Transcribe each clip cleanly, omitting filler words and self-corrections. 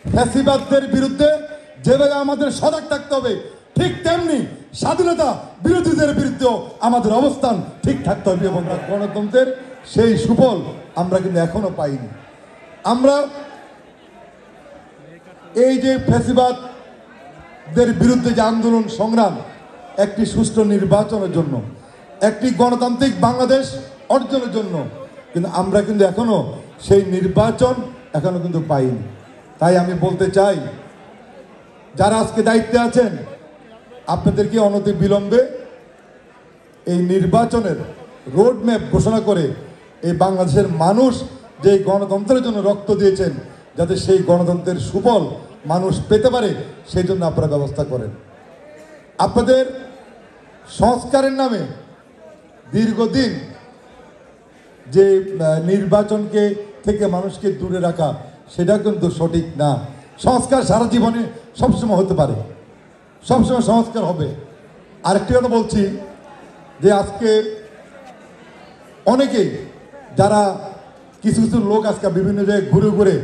ফ্যাসিবাদদের বিরুদ্ধে যেভাবে আমাদের সজাগ থাকতে হবে, ঠিক তেমনি স্বাধীনতা বিরোধীদের বিরুদ্ধেও আমাদের অবস্থান ঠিক থাকতে হবে। এবং গণতন্ত্রের সেই সুফল আমরা কিন্তু এখনো পাইনি। আমরা এই যে ফ্যাসিবাদদের বিরুদ্ধে যে আন্দোলন সংগ্রাম, একটি সুষ্ঠু নির্বাচনের জন্য, একটি গণতান্ত্রিক বাংলাদেশ অর্জনের জন্য, কিন্তু আমরা কিন্তু এখনো সেই নির্বাচন এখনো কিন্তু পাইনি। তাই আমি বলতে চাই, যারা আজকে দায়িত্বে আছেন, আপনাদেরকে অনতি বিলম্বে এই নির্বাচনের রোডম্যাপ ঘোষণা করে এই বাংলাদেশের মানুষ যে গণতন্ত্রের জন্য রক্ত দিয়েছেন, যাতে সেই গণতন্ত্রের সুফল মানুষ পেতে পারে, সেই জন্য আপনারা ব্যবস্থা করেন। আপনাদের সংস্কারের নামে দীর্ঘদিন যে নির্বাচনকে থেকে মানুষকে দূরে রাখা, সেটা কিন্তু সঠিক না। সংস্কার সারা জীবনে সবসময় হতে পারে, সবসময় সংস্কার হবে। আরেকটি কথা বলছি যে আজকে অনেকেই যারা কিছু কিছু লোক আজকে বিভিন্ন জায়গায় ঘুরে ঘুরে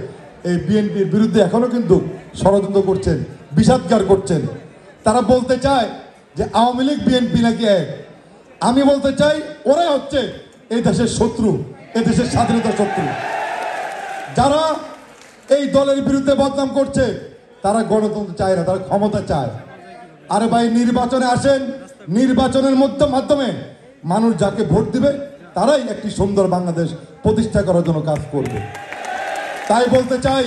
এই বিএনপির বিরুদ্ধে এখনো কিন্তু ষড়যন্ত্র করছেন, বিষাদগার করছেন। তারা বলতে চায় যে আওয়ামী লীগ বিএনপি নাকি এক। আমি বলতে চাই, ওরাই হচ্ছে এই দেশের শত্রু, এই দেশের স্বাধীনতার শত্রু। যারা এই দলের বিরুদ্ধে বদনাম করছে, তারা গণতন্ত্র চায় না, তারা ক্ষমতা চায়। আরে ভাই, নির্বাচনে আসেন, নির্বাচনের মাধ্যমে মানুষ যাকে ভোট দিবে তারাই একটি সুন্দর বাংলাদেশ প্রতিষ্ঠা করার জন্য কাজ করবে। তাই বলতে চাই,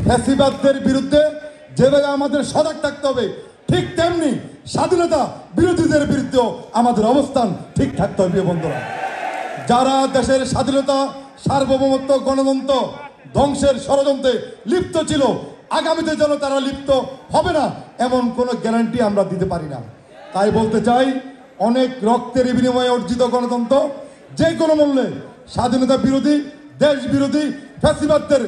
ফ্যাসিবাদদের বিরুদ্ধে যেভাবে আমাদের সজাগ থাকতে হবে, ঠিক তেমনি স্বাধীনতা বিরোধীদের বিরুদ্ধেও আমাদের অবস্থান ঠিক থাকতে হবে। বন্ধুরা, যারা দেশের স্বাধীনতা, সার্বভৌমত্ব, গণতন্ত্র ধ্বংসের ষড়যন্ত্রে লিপ্ত ছিল, আগামীতে যেন তারা লিপ্ত হবে না, এমন কোনো গ্যারান্টি আমরা দিতে পারি না। তাই বলতে চাই, অনেক রক্তের বিনিময়ে অর্জিত গণতন্ত্র যে কোনো মূল্যে স্বাধীনতা বিরোধী, দেশ বিরোধী ফ্যাসিবাদদের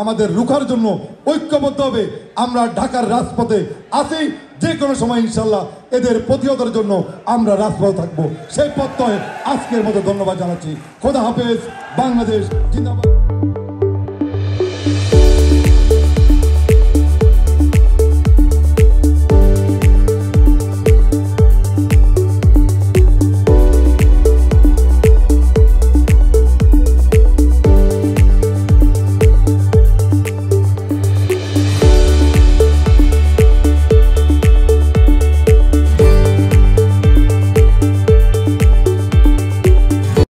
আমাদের রুখার জন্য ঐক্যবদ্ধ হবে। আমরা ঢাকার রাজপথে আছি, যে কোনো সময় ইনশাল্লাহ এদের প্রতিহতের জন্য আমরা রাজপথে থাকবো। সেই প্রত্যয়ে আজকের মতো ধন্যবাদ জানাচ্ছি। খোদা হাফেজ। বাংলাদেশ জিন্দাবাদ।